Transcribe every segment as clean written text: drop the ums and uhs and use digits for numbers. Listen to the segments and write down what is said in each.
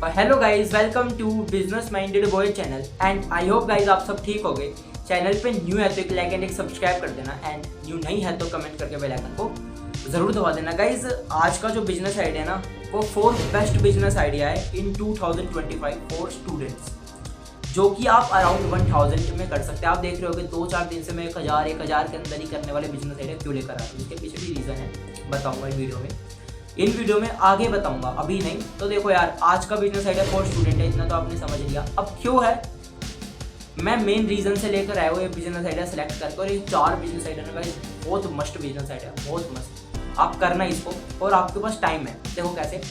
Hello guys, welcome to business minded boy channel and I hope guys आप सब ठीक हो गए। चैनल पे न्यू है तो एक लाइक एंड एक सब्सक्राइब कर देना एंड न्यू नहीं है तो कमेंट करके बेल आइकन को जरूर दबा देना। गाइस आज का जो बिजनेस आइडिया है ना वो 4th बेस्ट बिजनेस आइडिया है इन 2025 फॉर स्टूडेंट्स, जो कि आप अराउंड 1000 में कर सकते हैं। आप देख रहे हो कि 2-4 दिन से मैं 1000 के अंदर ही करने वाले बिजनेस आइडिया क्यों लेकर आ रहा हूँ। इसके पीछे भी रीज़न है, बताऊँगा इन वीडियो में आगे बताऊंगा, अभी नहीं। तो देखो यार, आज का बिजनेस आइडिया फॉर स्टूडेंट है, इतना तो आपने समझ लिया। अब क्यों है, मैं मेन रीजन से लेकर आया हूँ ये बिजनेस आइडिया सेलेक्ट करके। और ये 4 बिजनेस आइडिया ना बहुत मस्त बिजनेस आइडिया, बहुत मस्त। आप करना इसको और आपके पास टाइम है। देखो कैसे,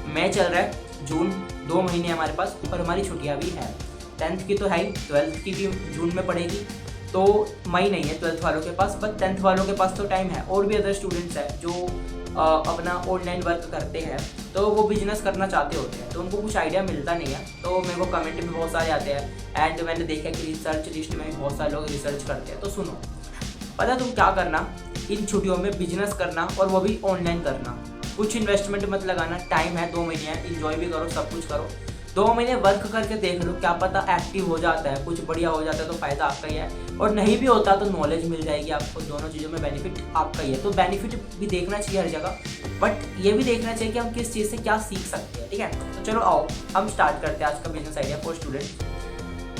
मई चल रहा है, जून 2 महीने हमारे पास और हमारी छुट्टियाँ भी हैं। 10th की तो है ही, 12th की भी जून में पड़ेगी, तो मई नहीं है 12th वालों के पास, बट 10th वालों के पास तो टाइम है। और भी अदर स्टूडेंट्स हैं जो अपना ऑनलाइन वर्क करते हैं, तो वो बिजनेस करना चाहते होते हैं, तो उनको कुछ आइडिया मिलता नहीं है। तो मेरे को कमेंट में बहुत सारे आते हैं एंड मैंने देखा कि रिसर्च लिस्ट में भी बहुत सारे लोग रिसर्च करते हैं। तो सुनो, पता तुम क्या करना, इन छुट्टियों में बिजनेस करना और वो भी ऑनलाइन करना। कुछ इन्वेस्टमेंट मत लगाना, टाइम है, 2 महीने है, इंजॉय भी करो, सब कुछ करो। 2 महीने वर्क करके देख लो, क्या पता एक्टिव हो जाता है, कुछ बढ़िया हो जाता है तो फायदा आपका ही है, और नहीं भी होता तो नॉलेज मिल जाएगी आपको। दोनों चीज़ों में बेनिफिट आपका ही है। तो बेनिफिट भी देखना चाहिए हर जगह, बट ये भी देखना चाहिए कि हम किस चीज़ से क्या सीख सकते हैं। ठीक है, तो चलो आओ हम स्टार्ट करते हैं आज का बिजनेस आइडिया फॉर स्टूडेंट।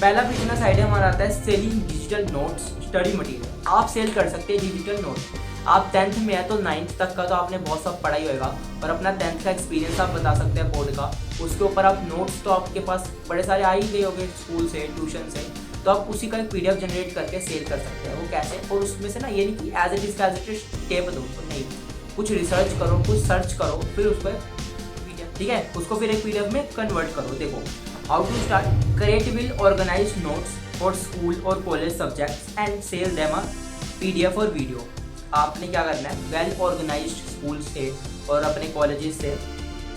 पहला बिजनेस आइडिया हमारा आता है selling digital notes study material. आप सेल कर सकते हैं डिजिटल नोट्स। आप 10th में है तो 9th तक का तो आपने बहुत सब पढ़ाई होगा, और अपना 10th का एक्सपीरियंस आप बता सकते हैं बोर्ड का। उसके ऊपर आप नोट्स तो आपके पास बड़े सारे आ ही गए होंगे स्कूल से, ट्यूशन से, तो आप उसी का एक PDF जनरेट करके सेल कर सकते हैं। वो कैसे, और उसमें से ना ये नहीं कि एज इट इज टेप दो, तो नहीं, कुछ रिसर्च करो, कुछ सर्च करो, फिर उसको ठीक है, उसको फिर एक PDF में कन्वर्ट करो। देखो how to start, create will organise notes for school और college subjects and sell them a PDF और वीडियो। आपने क्या करना है, वेल ऑर्गेनाइज्ड स्कूल से और अपने कॉलेजेस से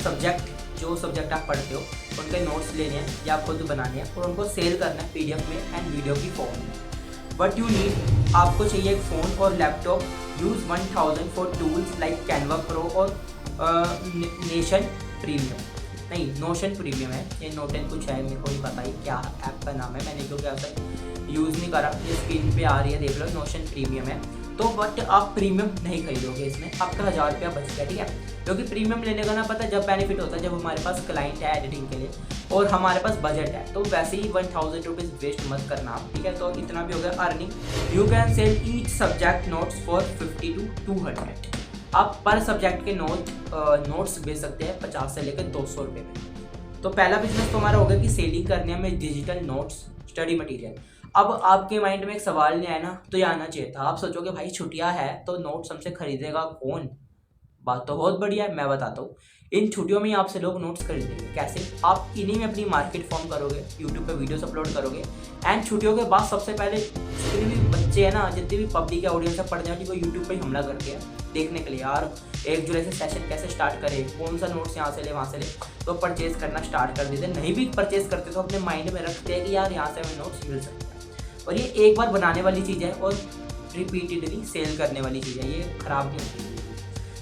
सब्जेक्ट, जो सब्जेक्ट आप पढ़ते हो उनके नोट्स लेने हैं या खुद बनाने हैं और उनको सेल करना है PDF में एंड वीडियो की फॉर्म में। बट यू नीड, आपको चाहिए एक फ़ोन और laptop. Use 1000 for tools like Canva pro और नेशन प्रीमियम, नहीं नोशन प्रीमियम है, ये नोटेन कुछ है, मेरे को नहीं पता ही क्या ऐप का नाम है, मैंने क्योंकि ऐसा यूज़ नहीं करा। ये स्क्रीन पे आ रही है, देख लो, नोशन प्रीमियम है। तो बट आप प्रीमियम नहीं खरीदोगे, इसमें आपका 1000 रुपया बच गया। ठीक है, क्योंकि प्रीमियम लेने का ना पता जब बेनिफिट होता है जब हमारे पास क्लाइंट है एडिटिंग के लिए और हमारे पास बजट है। तो वैसे ही 1000 रुपीज़ वेस्ट मत करना आप। ठीक है, तो इतना भी हो गया earning. You can sell each subject notes for 50 to 200। आप पर सब्जेक्ट के नोट्स बेच सकते हैं 50 से लेकर 200 रुपये में। तो पहला बिजनेस तो हमारा होगा कि सेलिंग करने में डिजिटल नोट्स स्टडी मटेरियल। अब आपके माइंड में एक सवाल नहीं आया ना, तो ये आना चाहिए था। आप सोचोगे भाई छुट्टियां है तो नोट्स हमसे खरीदेगा कौन? बात तो बहुत बढ़िया है, मैं बताता हूँ। इन छुट्टियों में आपसे लोग नोट्स खरीदेंगे। कैसे? आप इन्हीं में अपनी मार्केट फॉर्म करोगे, यूट्यूब पे वीडियोस अपलोड करोगे एंड छुट्टियों के बाद सबसे पहले जितने भी बच्चे हैं ना, जितनी भी पब्लिक ऑडियंस है पढ़ने वाली, वो यूट्यूब पर ही हमला करते हैं देखने के लिए, यार 1 जुलाई से सेशन कैसे स्टार्ट करें, कौन सा नोट्स यहाँ से ले वहाँ से ले, तो परचेज करना स्टार्ट कर देते। नहीं भी परचेज करते तो अपने माइंड में रखते हैं कि यार यहाँ से हमें नोट्स मिल सकते हैं। और ये एक बार बनाने वाली चीज़ है और रिपीटेडली सेल करने वाली चीज़ है, ये खराब नहीं होती।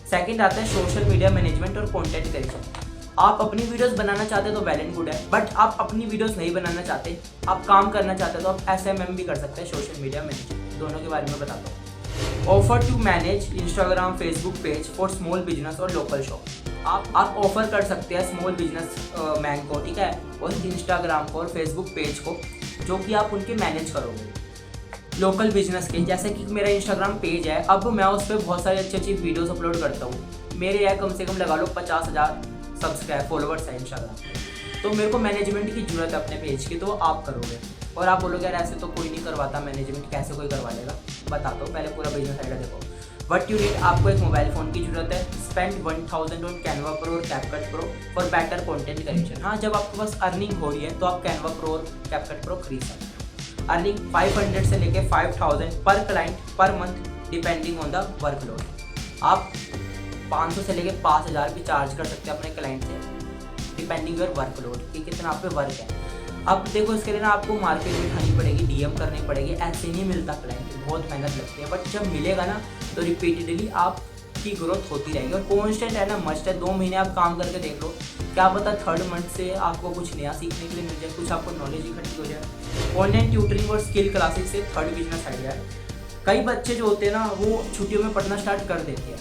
सेकंड आता है सोशल मीडिया मैनेजमेंट और कंटेंट क्रिएशन। आप अपनी वीडियोस बनाना चाहते हैं तो वेल एंड गुड है, बट आप अपनी वीडियोस नहीं बनाना चाहते, आप काम करना चाहते हैं तो आप SMM भी कर सकते हैं, सोशल मीडिया मैनेजमेंट। दोनों के बारे में बताता हूँ। Offer to manage Instagram Facebook page for small business और लोकल शॉप। आप ऑफर कर सकते हैं स्मॉल बिजनेस मैन को, ठीक है, और इंस्टाग्राम को और फेसबुक पेज को, जो कि आप उनके मैनेज करोगे लोकल बिजनेस के। जैसे कि मेरा इंस्टाग्राम पेज है, अब मैं उस पर बहुत सारी अच्छी वीडियोस अपलोड करता हूँ। मेरे यहाँ कम से कम लगा लो 50,000 सब्सक्राइब फॉलोवर्स है इंस्टाग्राम पे, तो मेरे को मैनेजमेंट की जरूरत है अपने पेज की, तो आप करोगे। और आप बोलोगे यार ऐसे तो कोई नहीं करवाता मैनेजमेंट, कैसे कोई करवा लेगा? बताता हूँ, पहले पूरा बिजनेस आइडिया देखो। बट यू नीड, आपको एक मोबाइल फ़ोन की जरूरत है। स्पेंड 1000 ऑन कैनवा प्रो और CapCut pro for better content creation. हाँ, जब आपके पास अर्निंग हो रही है तो आप कैनवा प्रो और कैपकट प्रो खरीद सकते हैं। अर्निंग 500 से लेके 5000 पर client per month depending on the workload. आप 500 से लेके 5000 भी चार्ज कर सकते हैं अपने क्लाइंट से, डिपेंडिंग योर वर्कलोड कि कितना आप पे वर्क है। अब देखो, इसके लिए ना आपको मार्केट में उठानी पड़ेगी, DM करनी पड़ेगी, ऐसे नहीं मिलता क्लाइंट, बहुत मेहनत लगती है। बट जब मिलेगा ना तो रिपीटेडली आपकी ग्रोथ होती रहेगी। और कॉन्स्टेंट है ना, मस्ट है। 2 महीने आप काम करके देख लो, क्या पता थर्ड मंथ से आपको कुछ नया सीखने के लिए मिल जाए, कुछ आपको नॉलेज इकट्ठी हो जाए। ऑनलाइन ट्यूटरिंग और स्किल क्लासेस से थर्ड बिजनेस आइडिया है। कई बच्चे जो होते हैं ना वो छुट्टियों में पढ़ना स्टार्ट कर देते हैं,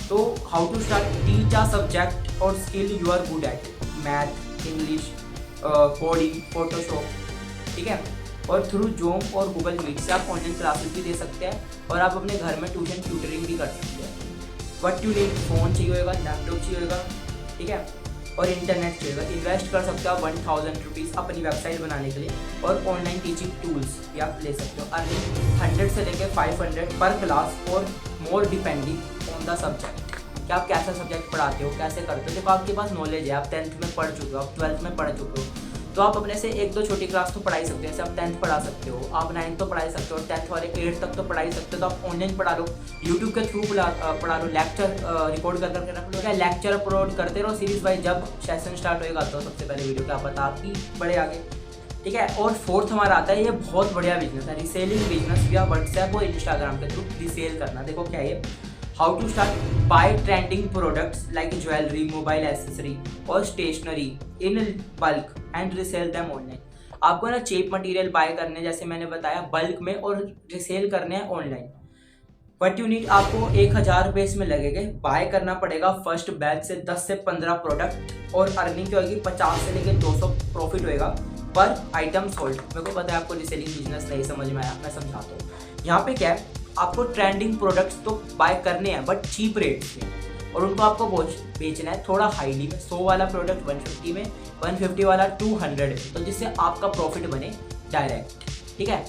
तो how to start, teach a subject और skill you are good at, math, English, coding, Photoshop, ठीक है। और थ्रू जूम और गूगल मीट से आप ऑनलाइन क्लासेस भी दे सकते हैं और आप अपने घर में ट्यूशन ट्यूटरिंग भी कर सकते हैं। बट यू नीड फोन चाहिए होगा, लैपटॉप चाहिए होगा, ठीक है, और इंटरनेट चाहिए होगा। इन्वेस्ट कर सकते हो आप 1000 रुपीज़ अपनी वेबसाइट बनाने के लिए, और ऑनलाइन टीचिंग टूल्स भी आप ले सकते हो। अर्निंग 100 से लेकर 500 पर क्लास और मोर डिपेंडिंग ऑन द सब्जेक्ट, कि आप कैसा सब्जेक्ट पढ़ाते हो, कैसे करते हो। देखो आपके पास नॉलेज है, आप 10th में पढ़ चुके हो, आप 12th में पढ़ चुके हो, तो आप अपने से 1-2 छोटी क्लास तो पढ़ा ही सकते हो। जैसे आप 10th पढ़ा सकते हो, आप 9th तो पढ़ा ही सकते हो, और 10th वाले 8th तक तो पढ़ा ही सकते हो। तो आप ऑनलाइन पढ़ा लो, यूट्यूब के थ्रू पढ़ा लो, लेक्चर रिकॉर्ड कर करके रख लो, क्या लेक्चर अपलोड करते रहो सीरीज वाइज। जब सेशन स्टार्ट होएगा तो सबसे पहले वीडियो क्या पता आप ही बड़े आगे, ठीक है। और फोर्थ हमारा आता है, ये बहुत बढ़िया बिजनेस है, रीसेलिंग बिजनेस या व्हाट्सएप और इंस्टाग्राम के थ्रू रीसेल करना। देखो क्या है, how to start, buy trending products like jewellery, mobile accessory और stationery in bulk and resell them online. आपको ना चीप मटेरियल बाय करने, जैसे मैंने बताया, बल्क में, और रीसेल करने हैं ऑनलाइन। बट यू नीड, आपको 1000 रुपये इसमें लगेंगे। बाय करना पड़ेगा फर्स्ट बैच से 10 से 15 प्रोडक्ट, और अर्निंग क्या होगी, 50 से लेकर 200 प्रॉफिट होएगा पर आइटम सोल्ड। मेरे को पता है आपको रीसेलिंग बिजनेस नहीं समझ में आया, मैं समझाता हूँ। यहाँ पे क्या है, आपको ट्रेंडिंग प्रोडक्ट्स तो बाय करने हैं बट चीप रेट्स में, और उनको आपको बेचना है थोड़ा हाईली में। 100 वाला प्रोडक्ट 150 में, 150 वाला 200 में, तो जिससे आपका प्रॉफिट बने डायरेक्ट, ठीक है।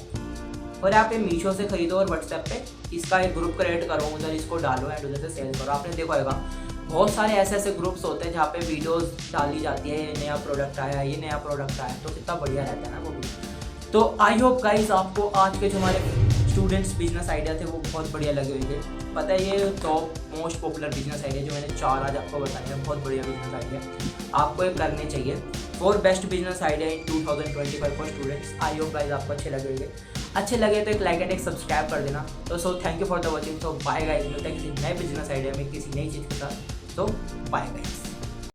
और आप ये मीशो से खरीदो और व्हाट्सएप पे इसका एक ग्रुप क्रिएट करो, उधर इसको डालो एंड उधर से सेल करो। आपने देखा होगा बहुत सारे ऐसे ग्रुप्स होते हैं जहाँ पे वीडियोस डाली जाती है, ये नया प्रोडक्ट आया, ये नया प्रोडक्ट आया, तो कितना बढ़िया रहता है ना वो भी। तो आई होप गाइज आपको आज के जो हमारे स्टूडेंट्स बिजनेस आइडिया थे वो बहुत बढ़िया लगे हुए थे। पता है ये top most popular business idea जो मैंने 4 आज आपको बताया है, बहुत बढ़िया बिजनेस आइडिया, आपको ये करने चाहिए। 4 best business idea in 2025 for students. I hope guys आपको अच्छे लगे होंगे। अच्छे लगे तो एक लाइक एंड एक सब्सक्राइब कर देना। तो so thank you for the watching. तो बाय गाइज, मिलता है किसी नए बिजनेस आइडिया में, किसी नई चीज़ के साथ। तो बाय गाइज।